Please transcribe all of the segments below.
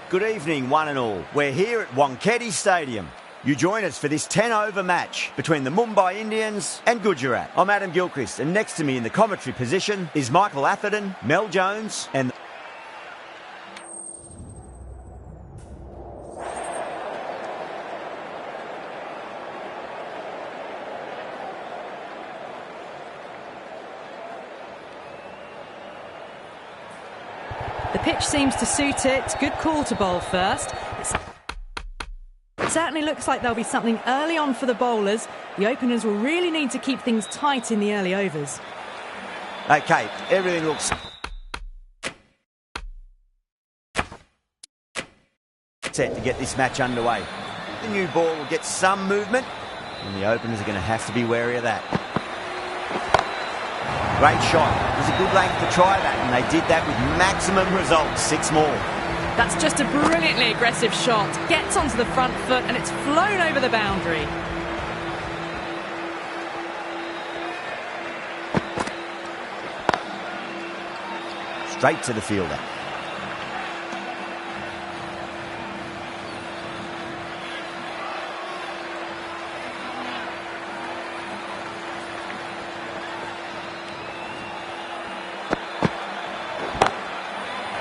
Good evening, one and all. We're here at Wankhede Stadium. You join us for this 10-over match between the Mumbai Indians and Gujarat. I'm Adam Gilchrist, and next to me in the commentary position is Michael Atherton, Mel Jones, and... The pitch seems to suit it. Good call to bowl first. It certainly looks like there'll be something early on for the bowlers. The openers will really need to keep things tight in the early overs. OK, everything looks set to get this match underway. The new ball will get some movement, and the openers are going to have to be wary of that. Great shot. It was a good length to try that, and they did that with maximum results. 6 more. That's just a brilliantly aggressive shot. Gets onto the front foot, and it's flown over the boundary. Straight to the fielder.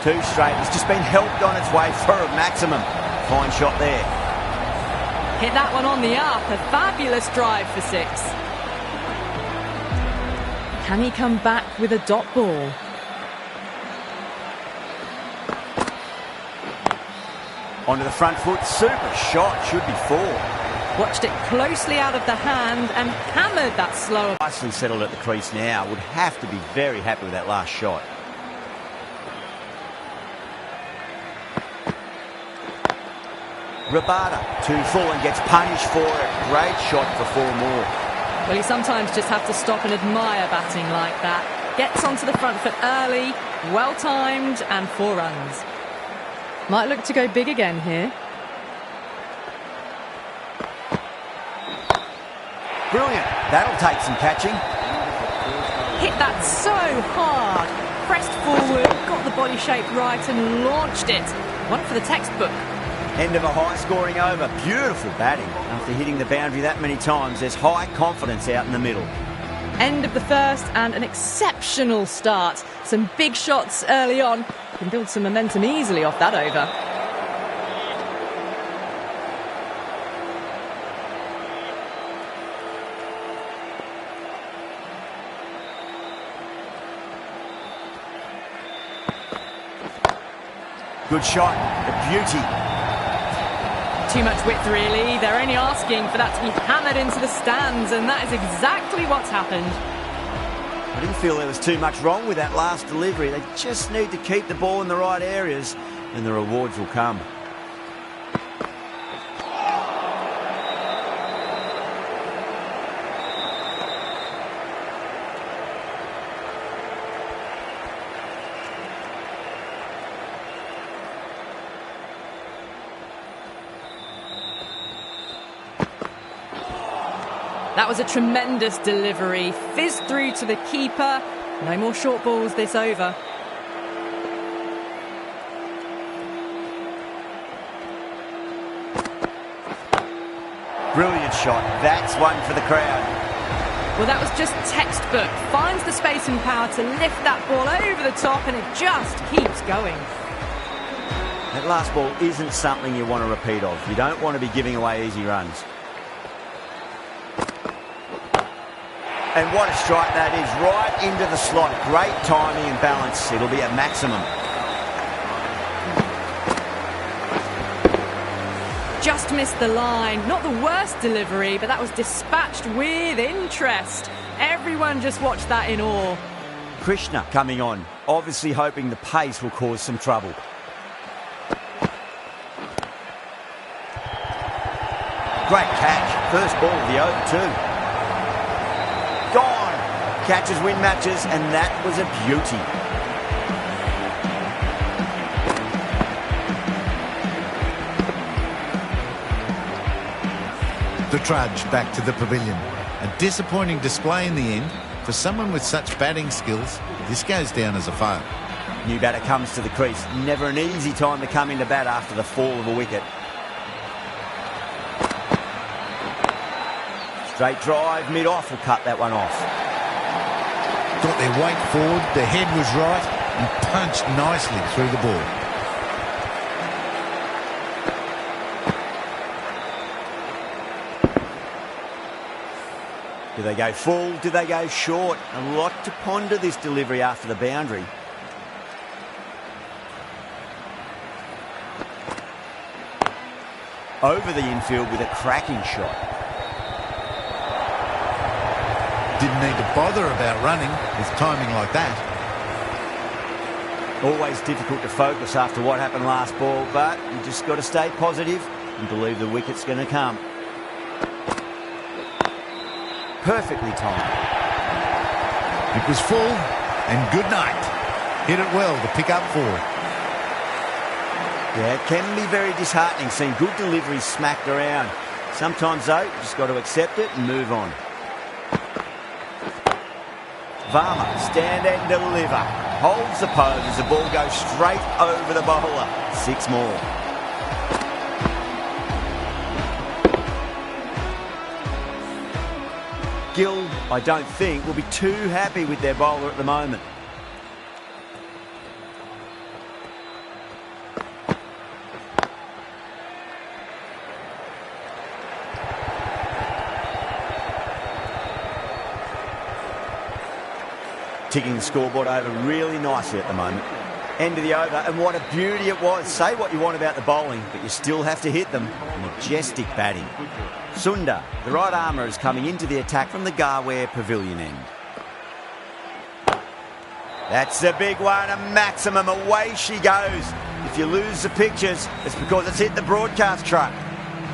Two straight. It's just been helped on its way for a maximum. Fine shot there. Hit that one on the up. A fabulous drive for 6. Can he come back with a dot ball? Onto the front foot. Super shot. Should be 4. Watched it closely out of the hand and hammered that slower. Nicely settled at the crease now. Would have to be very happy with that last shot. Rabada, 2 full and gets punished for it. Great shot for 4 more. Well, you sometimes just have to stop and admire batting like that. Gets onto the front foot early, well timed, and 4 runs. Might look to go big again here. Brilliant. That'll take some catching. Hit that so hard. Pressed forward, got the body shape right and launched it. One for the textbook. End of a high-scoring over. Beautiful batting. After hitting the boundary that many times, there's high confidence out in the middle. End of the first and an exceptional start. Some big shots early on. Can build some momentum easily off that over. Good shot. A beauty. Too much width, really. They're only asking for that to be hammered into the stands, and that is exactly what's happened. I didn't feel there was too much wrong with that last delivery. They just need to keep the ball in the right areas, and the rewards will come. That was a tremendous delivery. Fizzed through to the keeper. No more short balls this over. Brilliant shot. That's one for the crowd. Well, that was just textbook. Finds the space and power to lift that ball over the top, and it just keeps going. That last ball isn't something you want to repeat of. You don't want to be giving away easy runs. And what a strike that is, right into the slot. Great timing and balance. It'll be a maximum. Just missed the line. Not the worst delivery, but that was dispatched with interest. Everyone just watched that in awe. Krishna coming on, obviously hoping the pace will cause some trouble. Great catch. First ball of the over too. Gone. Catches win matches, and that was a beauty. The trudge back to the pavilion. A disappointing display in the end. For someone with such batting skills, this goes down as a fail. New batter comes to the crease. Never an easy time to come into bat after the fall of a wicket. Straight drive, mid-off will cut that one off. Got their weight forward, the head was right, and punched nicely through the ball. Do they go full? Do they go short? A lot to ponder this delivery after the boundary. Over the infield with a cracking shot. Didn't need to bother about running with timing like that. Always difficult to focus after what happened last ball, but you just got to stay positive and believe the wicket's going to come. Perfectly timed. It was full, and good night. Hit it well to pick up 4. Yeah, it can be very disheartening seeing good deliveries smacked around. Sometimes, though, you just got to accept it and move on. Varma, stand and deliver. Holds the pose as the ball goes straight over the bowler. 6 more. Gill, I don't think, will be too happy with their bowler at the moment. Ticking the scoreboard over really nicely at the moment. End of the over, and what a beauty it was. Say what you want about the bowling, but you still have to hit them. Majestic batting. Sundar, the right armour, is coming into the attack from the Garware Pavilion end. That's a big one, a maximum. Away she goes. If you lose the pictures, it's because it's hit the broadcast truck.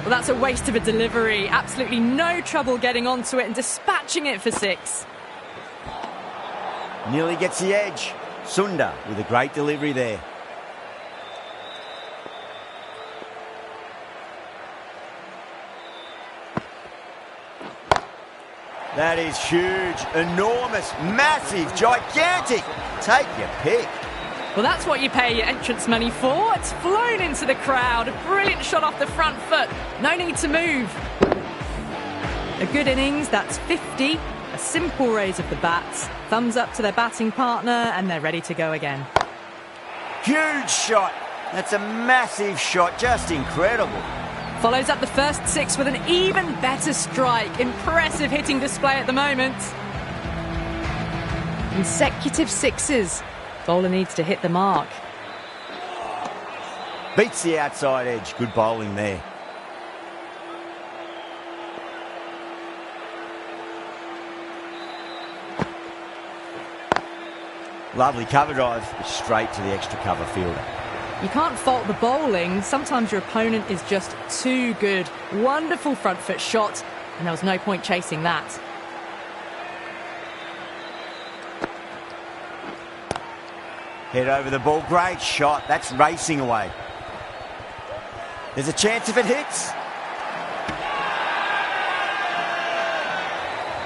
Well, that's a waste of a delivery. Absolutely no trouble getting onto it and dispatching it for 6. Nearly gets the edge. Sundar with a great delivery there. That is huge, enormous, massive, gigantic. Take your pick. Well, that's what you pay your entrance money for. It's flown into the crowd. A brilliant shot off the front foot. No need to move. A good innings, that's 50. A simple raise of the bats. Thumbs up to their batting partner, and they're ready to go again. Huge shot. That's a massive shot, just incredible. Follows up the first 6 with an even better strike. Impressive hitting display at the moment. Consecutive 6s. Bowler needs to hit the mark. Beats the outside edge. Good bowling there. Lovely cover drive, straight to the extra cover fielder. You can't fault the bowling. Sometimes your opponent is just too good. Wonderful front foot shot, and there was no point chasing that. Head over the ball, great shot. That's racing away. There's a chance if it hits.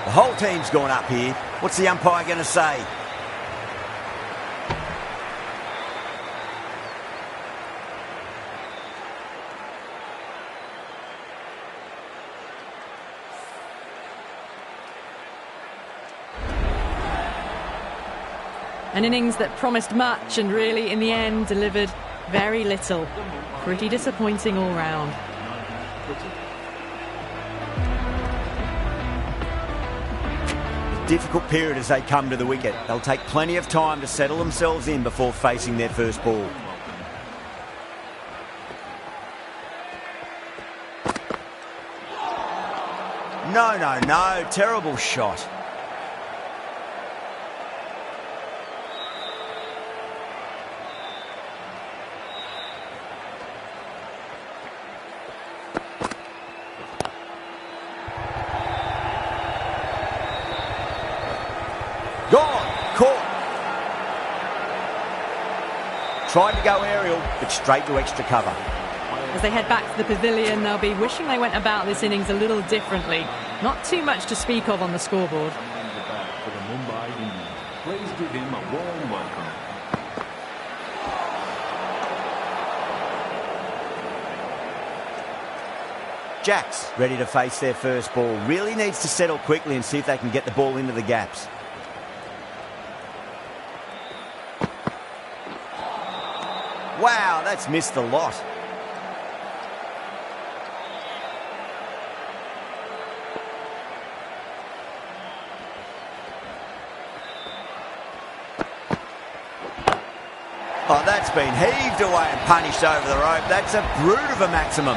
The whole team's gone up here. What's the umpire going to say? An innings that promised much and really, in the end, delivered very little. Pretty disappointing all round. Difficult period as they come to the wicket. They'll take plenty of time to settle themselves in before facing their first ball. No. Terrible shot. Gone. Caught. Tried to go aerial, but straight to extra cover. As they head back to the pavilion, they'll be wishing they went about this innings a little differently. Not too much to speak of on the scoreboard. For the Mumbai Indians, please give him a warm welcome. Jacks ready to face their first ball. Really needs to settle quickly and see if they can get the ball into the gaps. Wow, that's missed the lot. Oh, that's been heaved away and punished over the rope. That's a brute of a maximum.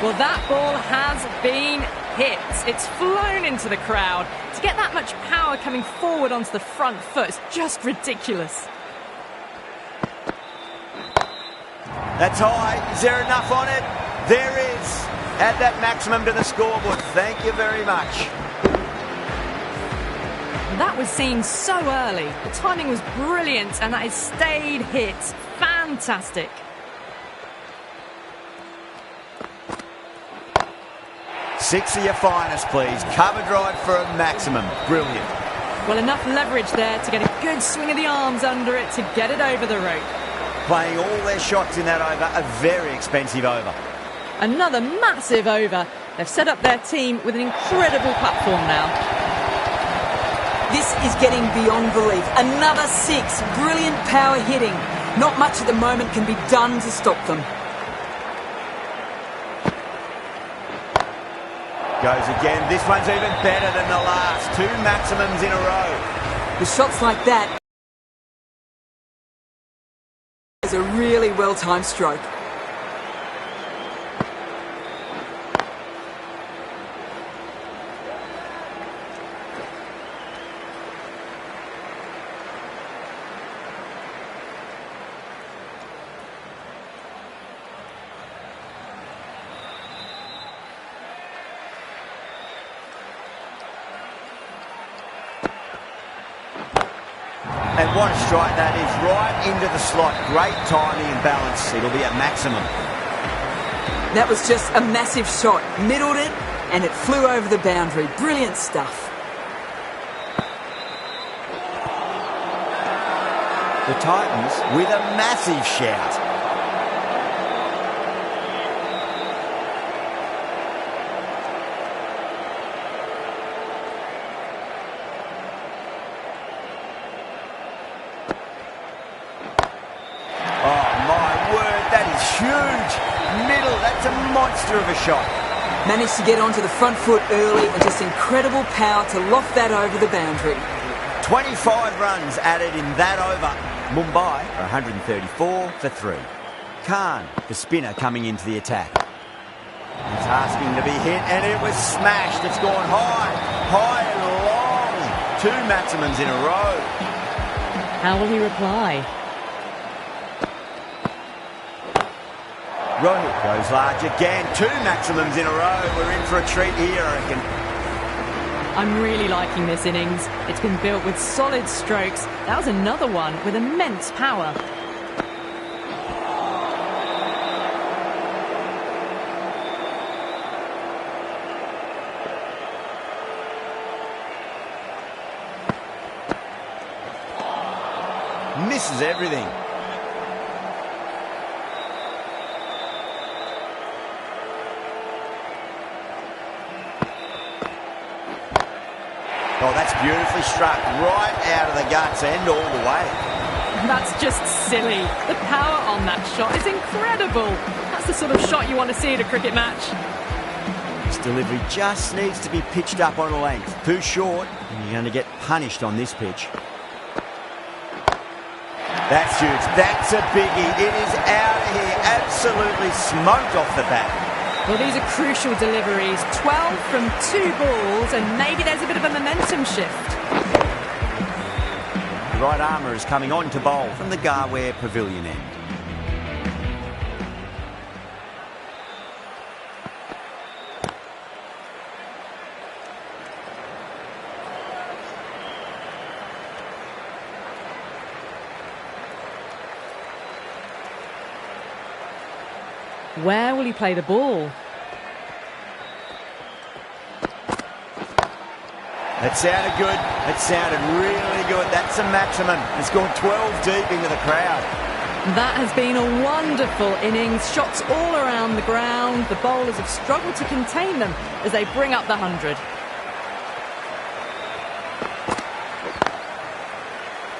Well, that ball has been hit. It's flown into the crowd. To get that much power coming forward onto the front foot is just ridiculous. That's high. Is there enough on it? There is. Add that maximum to the scoreboard. Thank you very much. That was seen so early. The timing was brilliant and that has stayed hit. Fantastic. Six of your finest, please. Cover drive for a maximum. Brilliant. Well, enough leverage there to get a good swing of the arms under it to get it over the rope. Playing all their shots in that over, a very expensive over. Another massive over. They've set up their team with an incredible platform now. This is getting beyond belief. Another six. Brilliant power hitting. Not much at the moment can be done to stop them. Goes again. This one's even better than the last. Two maximums in a row. With shots like that, it's a really well-timed stroke. And what a strike that is, right into the slot. Great timing and balance. It'll be a maximum. That was just a massive shot. Middled it, and it flew over the boundary. Brilliant stuff. The Titans with a massive shout. Huge middle, that's a monster of a shot. Managed to get onto the front foot early and just incredible power to loft that over the boundary. 25 runs added in that over. Mumbai are 134 for 3. Khan, the spinner, coming into the attack. It's asking to be hit and it was smashed. It's gone high and long. Two maximums in a row. How will he reply? Rohit goes large again. Two maximums in a row. We're in for a treat here, I reckon. I'm really liking this innings. It's been built with solid strokes. That was another one with immense power. Misses everything. Oh, that's beautifully struck right out of the guts and all the way. That's just silly. The power on that shot is incredible. That's the sort of shot you want to see at a cricket match. This delivery just needs to be pitched up on a length. Too short, and you're going to get punished on this pitch. That's huge. That's a biggie. It is out of here. Absolutely smoked off the bat. Well, these are crucial deliveries. 12 from 2 balls, and maybe there's a bit of a momentum shift. The right armour is coming on to bowl from the Garware Pavilion end. Where will he play the ball? That sounded good. That sounded really good. That's a maximum. It's gone 12 deep into the crowd. That has been a wonderful innings. Shots all around the ground. The bowlers have struggled to contain them as they bring up the 100.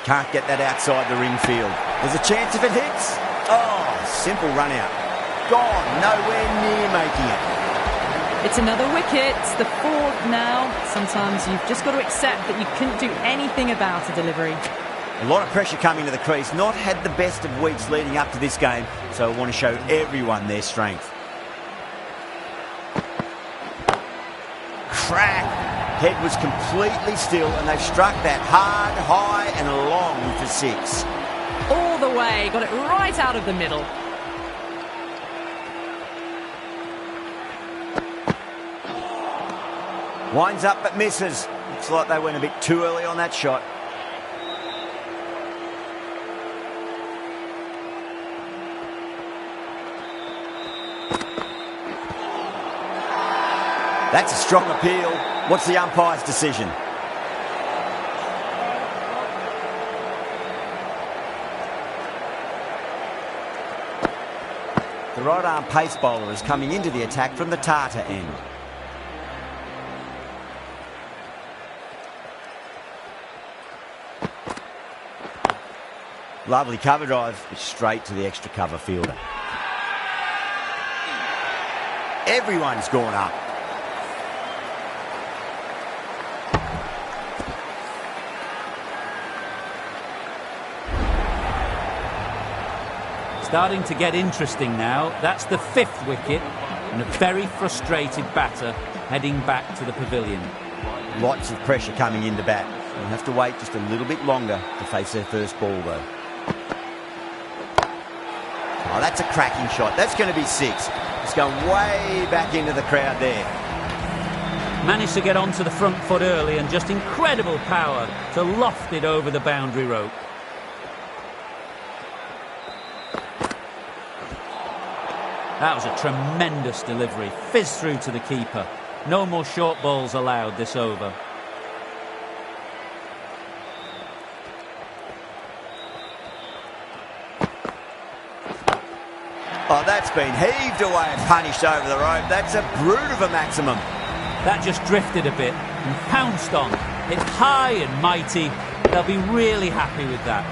Can't get that outside the ring field. There's a chance if it hits. Oh, simple run out. Gone, nowhere near making it. It's another wicket, the 4th now. Sometimes you've just got to accept that you couldn't do anything about a delivery. A lot of pressure coming to the crease. Not had the best of weeks leading up to this game, so I want to show everyone their strength. Crack! Head was completely still, and they've struck that hard, high and long for 6. All the way, got it right out of the middle. Winds up but misses. Looks like they went a bit too early on that shot. That's a strong appeal. What's the umpire's decision? The right arm pace bowler is coming into the attack from the TATA end. Lovely cover drive, straight to the extra cover fielder. Everyone's gone up. Starting to get interesting now. That's the 5th wicket and a very frustrated batter heading back to the pavilion. Lots of pressure coming in to bat. They'll have to wait just a little bit longer to face their first ball though. Oh, that's a cracking shot. That's going to be 6. It's going way back into the crowd there. Managed to get onto the front foot early and just incredible power to loft it over the boundary rope. That was a tremendous delivery. Fizzed through to the keeper. No more short balls allowed this over. Oh, that's been heaved away and punished over the rope. That's a brute of a maximum. That just drifted a bit and pounced on. It's high and mighty. They'll be really happy with that.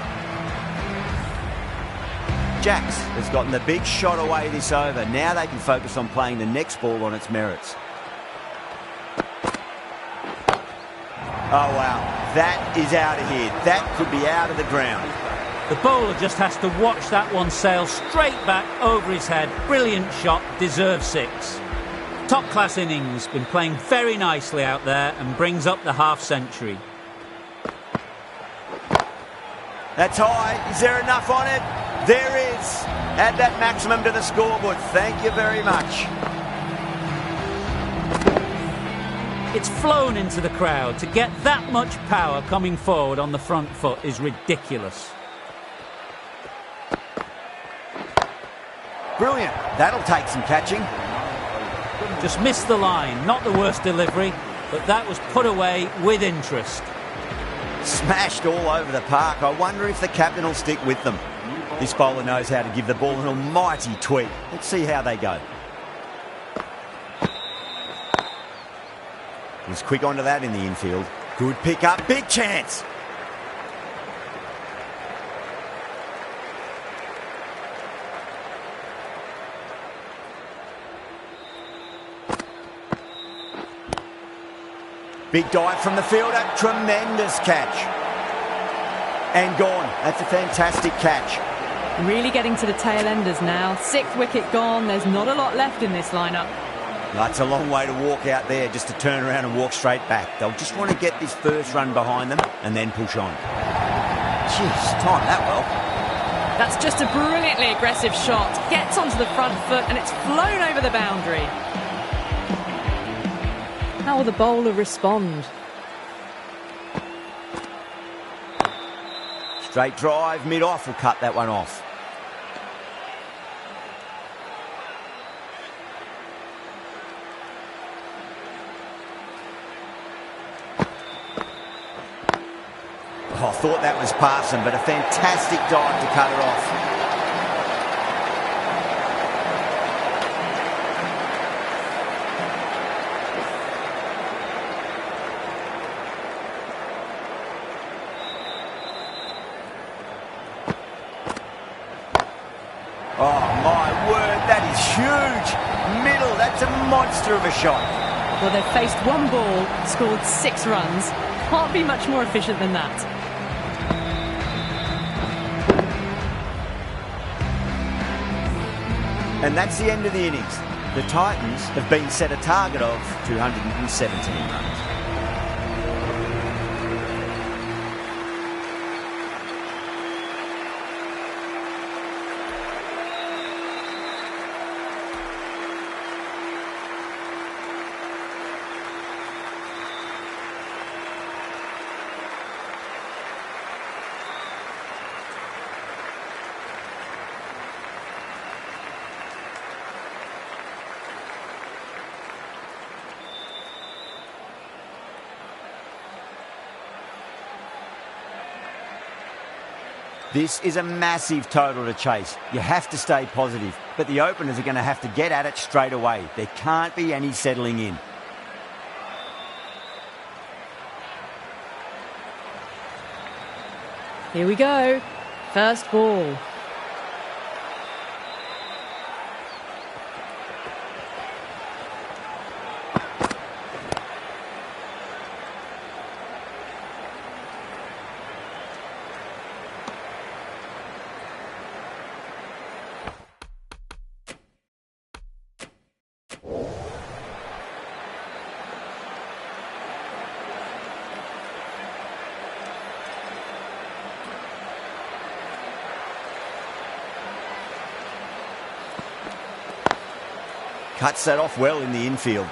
Jacks has gotten the big shot away this over. Now they can focus on playing the next ball on its merits. Oh, wow. That is out of here. That could be out of the ground. The bowler just has to watch that one sail straight back over his head. Brilliant shot, deserves 6. Top-class innings, been playing very nicely out there and brings up the half-century. That's high. Is there enough on it? There is. Add that maximum to the scoreboard. Thank you very much. It's flown into the crowd. To get that much power coming forward on the front foot is ridiculous. Brilliant. That'll take some catching. Just missed the line. Not the worst delivery, but that was put away with interest. Smashed all over the park. I wonder if the captain will stick with them. This bowler knows how to give the ball an almighty tweak. Let's see how they go. Was quick onto that in the infield. Good pick up. Big chance. Big dive from the fielder. Tremendous catch. And gone. That's a fantastic catch. Really getting to the tail enders now. 6th wicket gone. There's not a lot left in this lineup. That's a long way to walk out there just to turn around and walk straight back. They'll just want to get this first run behind them and then push on. Jeez, timed that well. That's just a brilliantly aggressive shot. Gets onto the front foot and it's flown over the boundary. How will the bowler respond? Straight drive, mid-off will cut that one off. Oh, I thought that was passing, but a fantastic dive to cut it off. Oh, my word, that is huge. Middle, that's a monster of a shot. Well, they've faced one ball, scored 6 runs. Can't be much more efficient than that. And that's the end of the innings. The Titans have been set a target of 217 runs. This is a massive total to chase. You have to stay positive, but the openers are going to have to get at it straight away. There can't be any settling in. Here we go. First ball. Cuts that off well in the infield.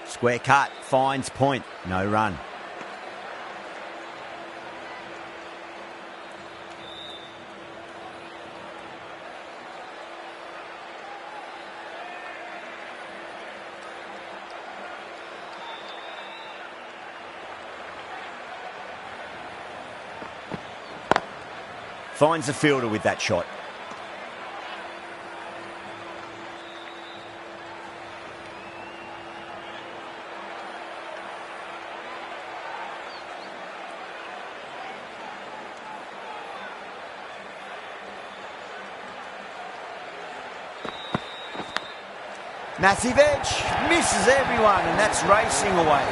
Square cut, finds point, no run. Finds the fielder with that shot. Massive edge, misses everyone, and that's racing away.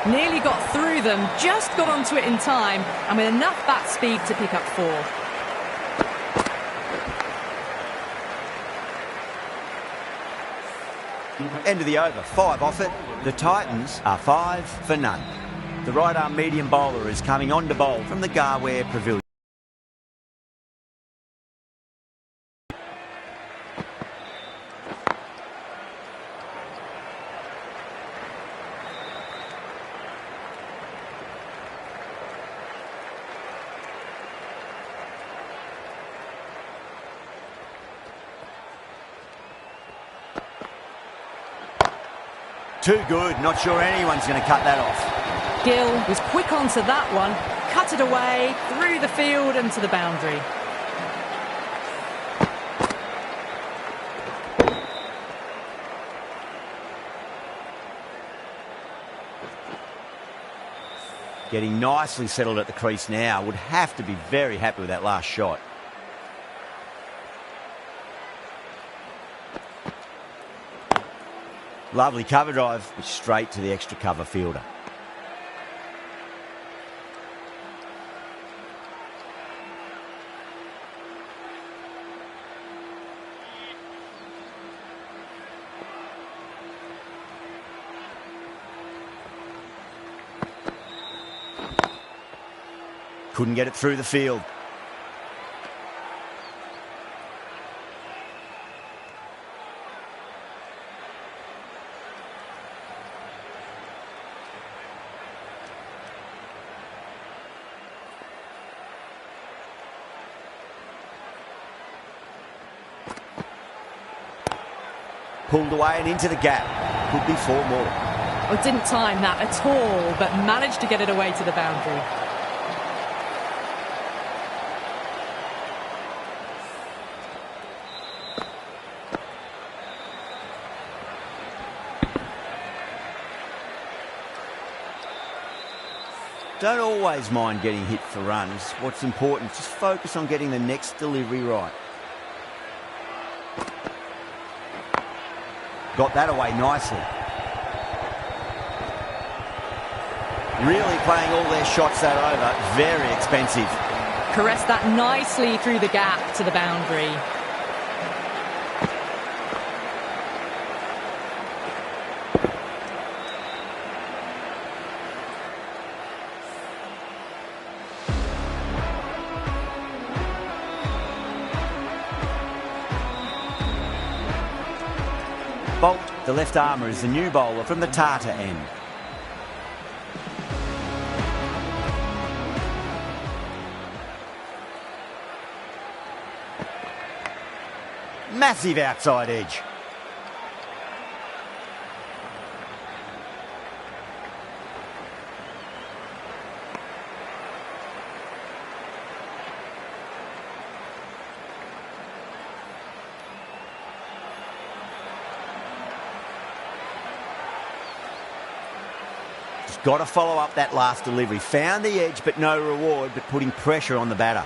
Nearly got through them, just got onto it in time, and with enough bat speed to pick up 4. End of the over, 5 off it. The Titans are 5 for none. The right-arm medium bowler is coming on to bowl from the Garware Pavilion. Too good, not sure anyone's going to cut that off. Gill was quick onto that one, cut it away, through the field and to the boundary. Getting nicely settled at the crease now. Would have to be very happy with that last shot. Lovely cover drive, but straight to the extra cover fielder. Couldn't get it through the field. Pulled away and into the gap. Could be 4 more. Well, didn't time that at all, but managed to get it away to the boundary. Don't always mind getting hit for runs. What's important is just focus on getting the next delivery right. Got that away nicely. Really playing all their shots that over. Very expensive. Caressed that nicely through the gap to the boundary. Bolt, the left armour, is the new bowler from the TATA end. Massive outside edge. Just got to follow up that last delivery. Found the edge, but no reward, but putting pressure on the batter.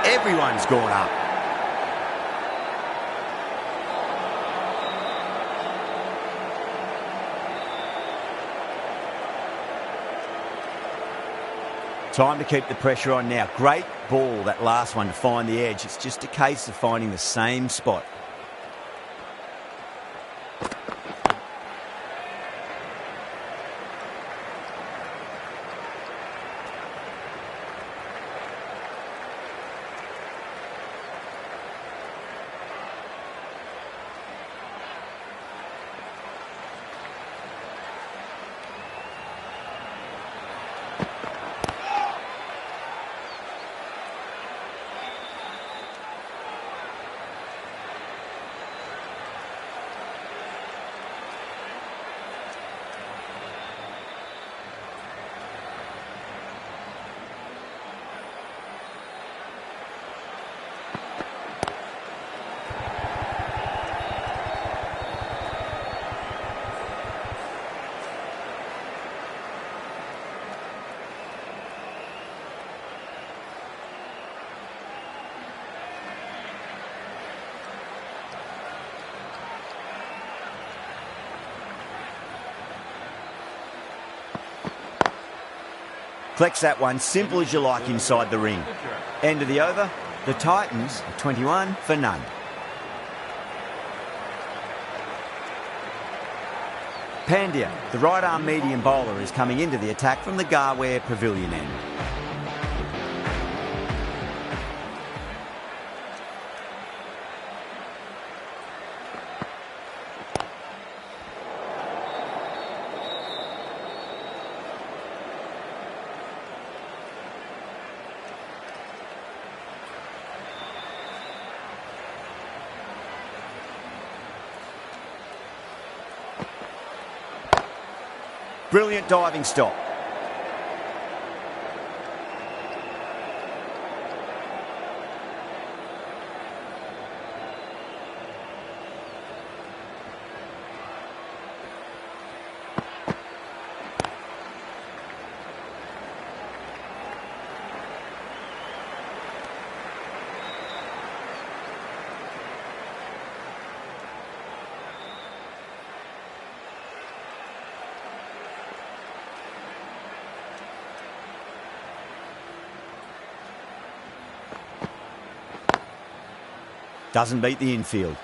Everyone's gone up. Time to keep the pressure on now. Great ball, that last one, to find the edge. It's just a case of finding the same spot. Collects that one, simple as you like, inside the ring. End of the over, the Titans are 21 for none. Pandya, the right-arm medium bowler, is coming into the attack from the Garware Pavilion end. Brilliant diving stop. Doesn't beat the infield.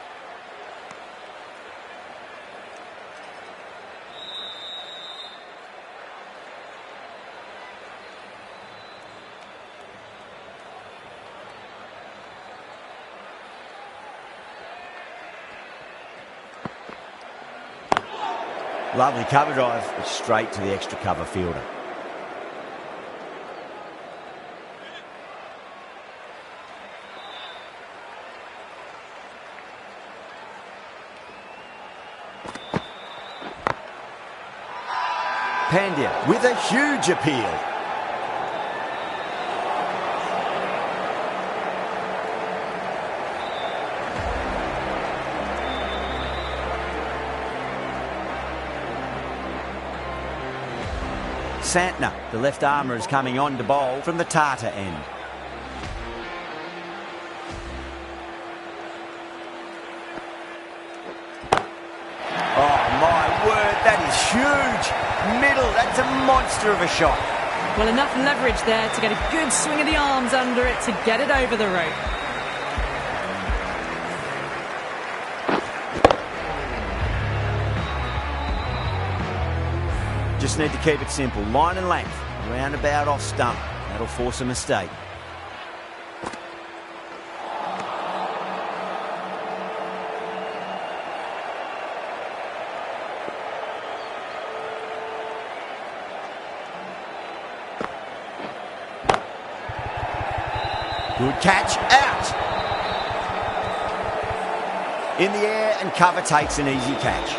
Lovely cover drive, but straight to the extra cover fielder. Pandya with a huge appeal. Santner, the left armour, is coming on to bowl from the Tata end. Oh my word, that is huge. Middle, that's a monster of a shot. Well, enough leverage there to get a good swing of the arms under it to get it over the rope. Just need to keep it simple. Line and length. Roundabout off stump. That'll force a mistake. Good catch. Out. In the air and cover takes an easy catch.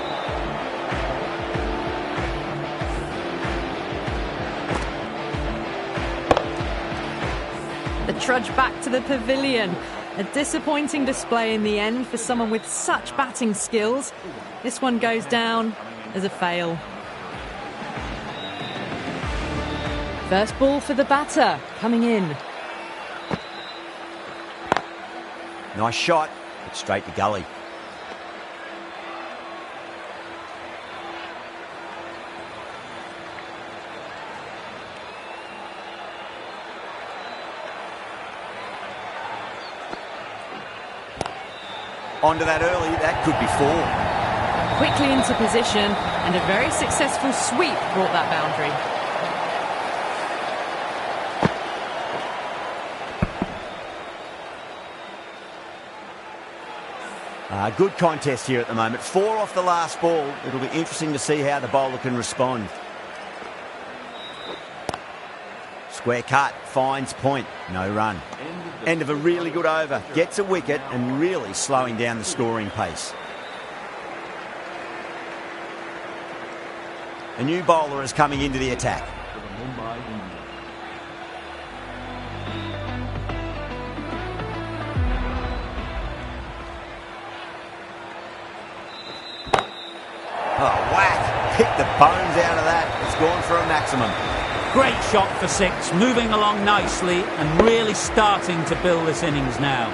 The trudge back to the pavilion. A disappointing display in the end for someone with such batting skills. This one goes down as a fail. First ball for the batter, coming in. Nice shot, but straight to gully. Onto that early, that could be 4. Quickly into position, and a very successful sweep brought that boundary. Good contest here at the moment. 4 off the last ball. It'll be interesting to see how the bowler can respond. Square cut, finds point, no run. End of a really good over. Gets a wicket and really slowing down the scoring pace. A new bowler is coming into the attack. Oh, whack! Pick the bones out of that. It's gone for a maximum. Great shot for 6, moving along nicely and really starting to build this innings now.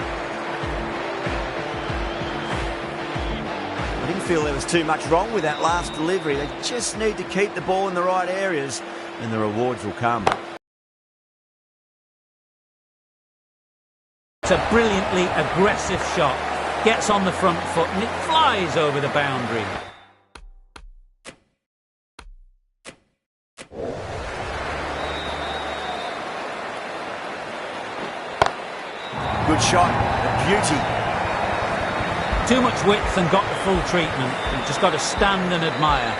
I didn't feel there was too much wrong with that last delivery. They just need to keep the ball in the right areas and the rewards will come. It's a brilliantly aggressive shot. Gets on the front foot and it flies over the boundary. Good shot, a beauty. Too much width and got the full treatment. You've just got to stand and admire.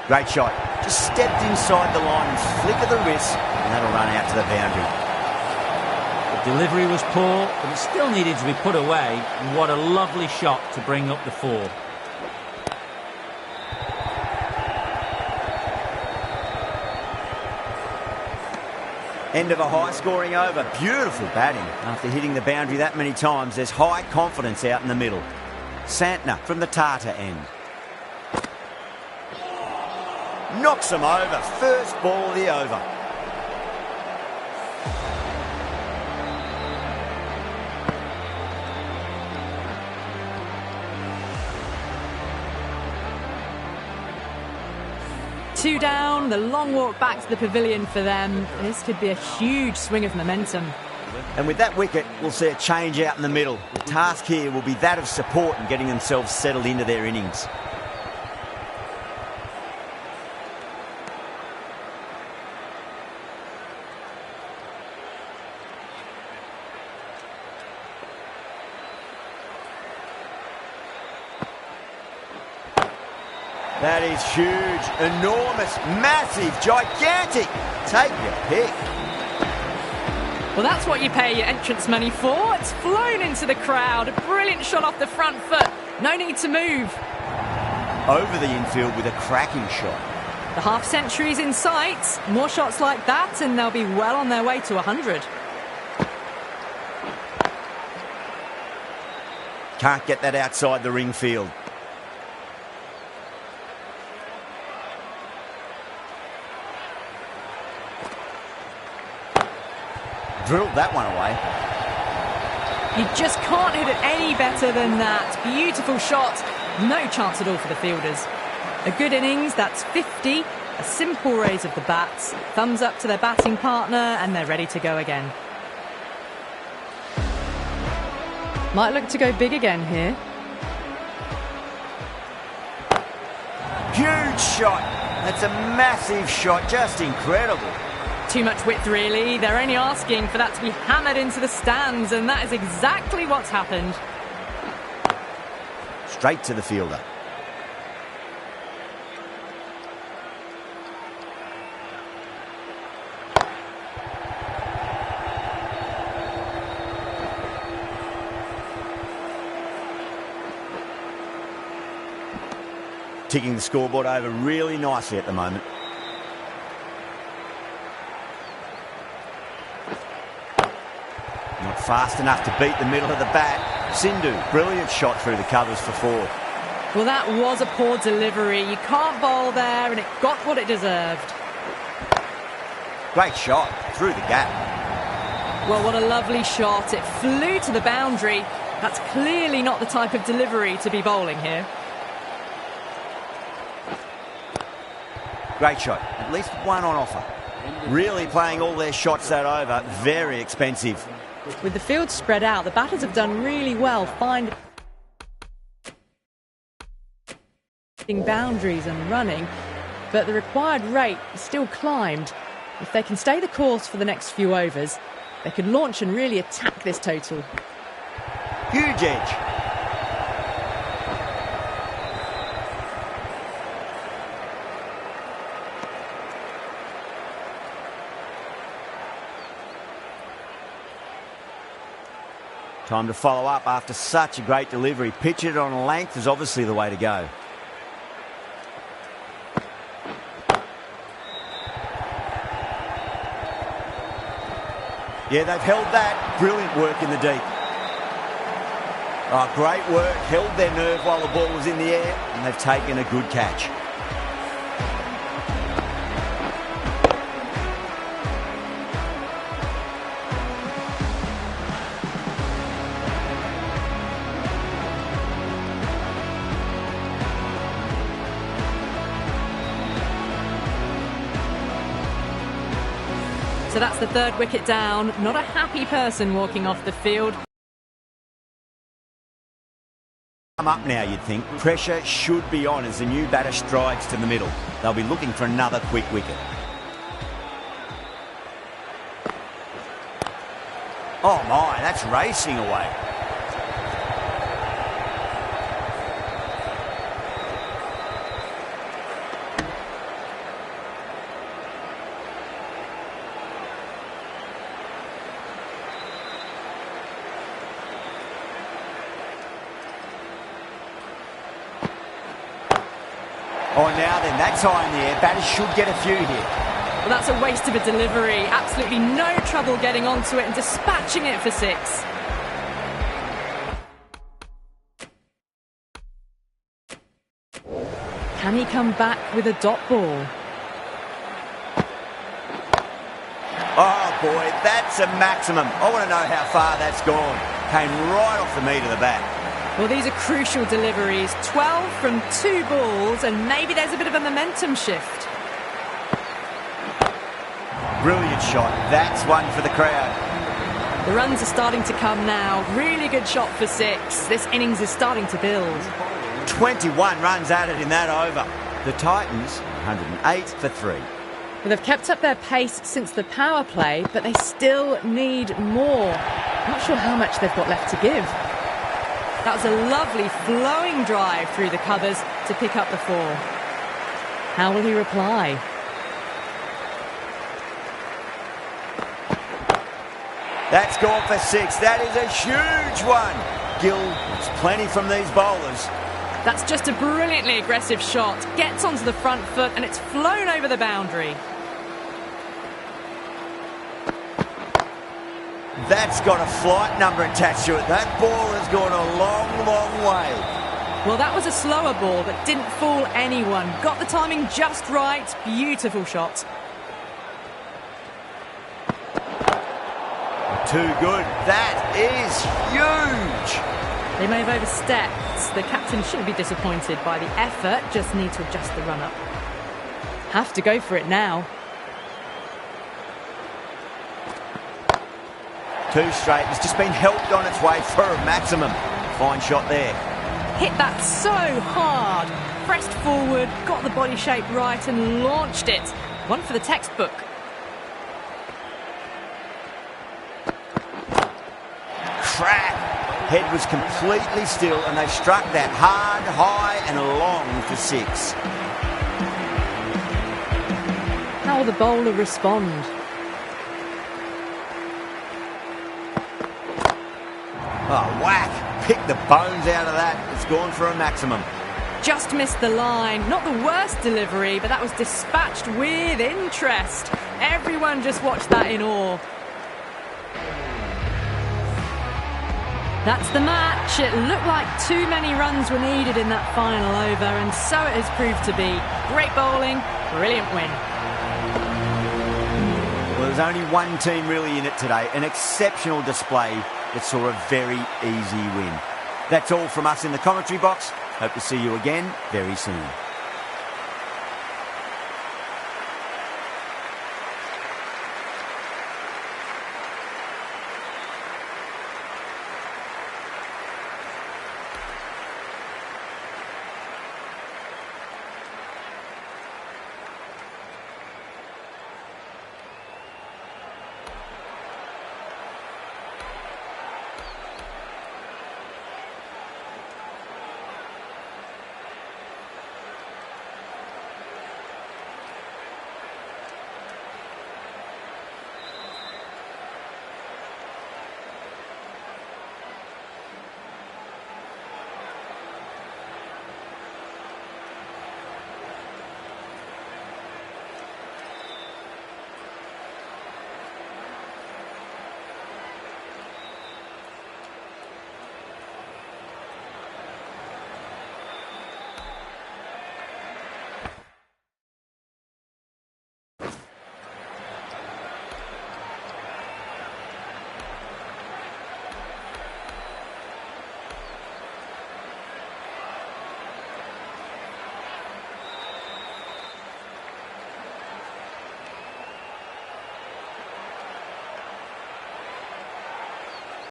Great shot. Just stepped inside the line and flick of the wrist, and that'll run out to the boundary. The delivery was poor, but it still needed to be put away. And what a lovely shot to bring up the 4. End of a high-scoring over. Beautiful batting. After hitting the boundary that many times, there's high confidence out in the middle. Santner from the Tata end. Knocks him over. First ball of the over. Two down, the long walk back to the pavilion for them. This could be a huge swing of momentum. And with that wicket, we'll see a change out in the middle. The task here will be that of support and getting themselves settled into their innings. That is huge, enormous, massive, gigantic. Take your pick. Well, that's what you pay your entrance money for. It's flown into the crowd. A brilliant shot off the front foot. No need to move. Over the infield with a cracking shot. The half-century's in sight. More shots like that and they'll be well on their way to 100. Can't get that outside the ring field. Drilled that one away. You just can't hit it any better than that. Beautiful shot. No chance at all for the fielders. A good innings, that's 50. A simple raise of the bats. Thumbs up to their batting partner and they're ready to go again. Might look to go big again here. Huge shot. That's a massive shot. Just incredible. Too much width, really. They're only asking for that to be hammered into the stands, and that is exactly what's happened. Straight to the fielder. Ticking the scoreboard over really nicely at the moment. Not fast enough to beat the middle of the bat. Sindhu, brilliant shot through the covers for 4. Well, that was a poor delivery. You can't bowl there, and it got what it deserved. Great shot through the gap. Well, what a lovely shot. It flew to the boundary. That's clearly not the type of delivery to be bowling here. Great shot. At least one on offer. Really playing all their shots that over. Very expensive. With the field spread out, the batters have done really well finding boundaries and running, but the required rate is still climbed. If they can stay the course for the next few overs, they could launch and really attack this total. Huge edge. Time to follow up after such a great delivery. Pitch it on length is obviously the way to go. Yeah, they've held that. Brilliant work in the deep. Oh, great work. Held their nerve while the ball was in the air, and they've taken a good catch. So that's the third wicket down. Not a happy person walking off the field. Come up now, you'd think. Pressure should be on as the new batter strides to the middle. They'll be looking for another quick wicket. Oh my, that's racing away. Oh, now then, that's high in the air. Batters should get a few here. Well, that's a waste of a delivery. Absolutely no trouble getting onto it and dispatching it for 6. Can he come back with a dot ball? Oh, boy, that's a maximum. I want to know how far that's gone. Came right off the meat of the bat. Well, these are crucial deliveries. 12 from 2 balls, and maybe there's a bit of a momentum shift. Brilliant shot. That's one for the crowd. The runs are starting to come now. Really good shot for 6. This innings is starting to build. 21 runs added in that over. The Titans, 108 for 3. Well, they've kept up their pace since the power play, but they still need more. Not sure how much they've got left to give. That was a lovely flowing drive through the covers to pick up the 4. How will he reply? That's gone for 6. That is a huge one. Gill, it's plenty from these bowlers. That's just a brilliantly aggressive shot. Gets onto the front foot and it's flown over the boundary. That's got a flight number attached to it. That ball has gone a long, long way. Well, that was a slower ball that didn't fool anyone. Got the timing just right. Beautiful shot. Too good. That is huge. They may have overstepped. The captain shouldn't be disappointed by the effort. Just need to adjust the run-up. Have to go for it now. 2 straight. It's just been helped on its way for a maximum. Fine shot there. Hit that so hard. Pressed forward, got the body shape right and launched it. One for the textbook. Crap. Head was completely still and they struck that hard, high and long for 6. How will the bowler respond? Oh, whack. Pick the bones out of that. It's gone for a maximum. Just missed the line. Not the worst delivery, but that was dispatched with interest. Everyone just watched that in awe. That's the match. It looked like too many runs were needed in that final over, and so it has proved to be. Great bowling, brilliant win. Well, there's only one team really in it today. An exceptional display that saw a very easy win. That's all from us in the commentary box. Hope to see you again very soon.